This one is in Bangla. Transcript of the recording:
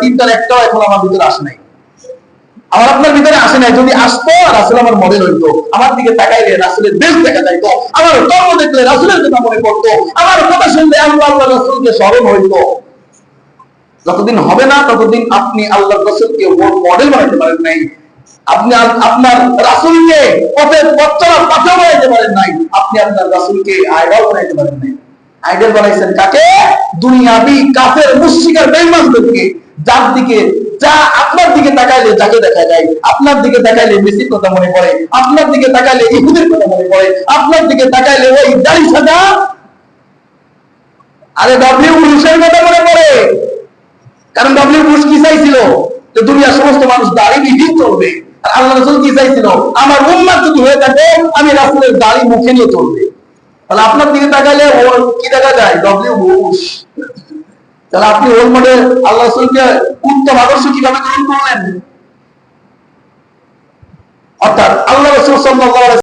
তিনটার একটাও এখন আমার ভিতরে আসে নাই, আমার আপনার ভিতরে আসে নাই। যদি আসতো, রাসূল আমার মডেল হইতো, আমার দিকে তাকাইলে রাসূলের দেশ দেখা যাইতো, আমার কর্ম দেখলে রাসূলের কথা মনে পড়তো, আমার কথা শুনলে আল্লাহ রাসূলকে স্মরণ হইতো। যতদিন হবে না ততদিন আপনি আল্লাহর রাসূলকে মডেল বানাতে পারেন নাই, আপনি আপনার রাসূলকে পথের পথ চলার পাথর বানাইতে পারেন নাই, আপনি আপনার রাসূলকে আইডল বানাইতে পারেন নাই। আইডল বানাইছেন কাকে? দুনিয়াবি কাফের মুশরিক আর বেঈমানদেরকে, যার দিকে যা আপনার দিকে তাকাইলে যাকে দেখা যায়, আপনার দিকে তাকাইলে মেসির কথা মনে পড়ে, আপনার দিকে তাকাইলে ইহুদের কথা মনে পড়ে, আপনার দিকে তাকাইলে ওই দাড়ি সাদা আরে ডব্লিউ বুশের কথা মনে পড়ে। কারণ ডব্লিউ বুশ কি চাইছিল? যে দুনিয়ার সমস্ত মানুষ দাড়িবিহীন চলবে। আর আল্লাহ রাসূল কি চাইছিল? আমার উম্মত যদি হয়ে থাকে আমি রাসূলের দাড়ি মুখে নিয়ে চলবে। তাহলে আপনার দিকে তাকাইলে ওর কি দেখা যায়? W Bush. তাহলে আপনি ওর মধ্যে আল্লাহ রাসূলকে উত্তম আদর্শ কিভাবে গ্রহণ করলেন? অর্থাৎ আল্লাহ রাসূল সাল্লাল্লাহু আলাইহি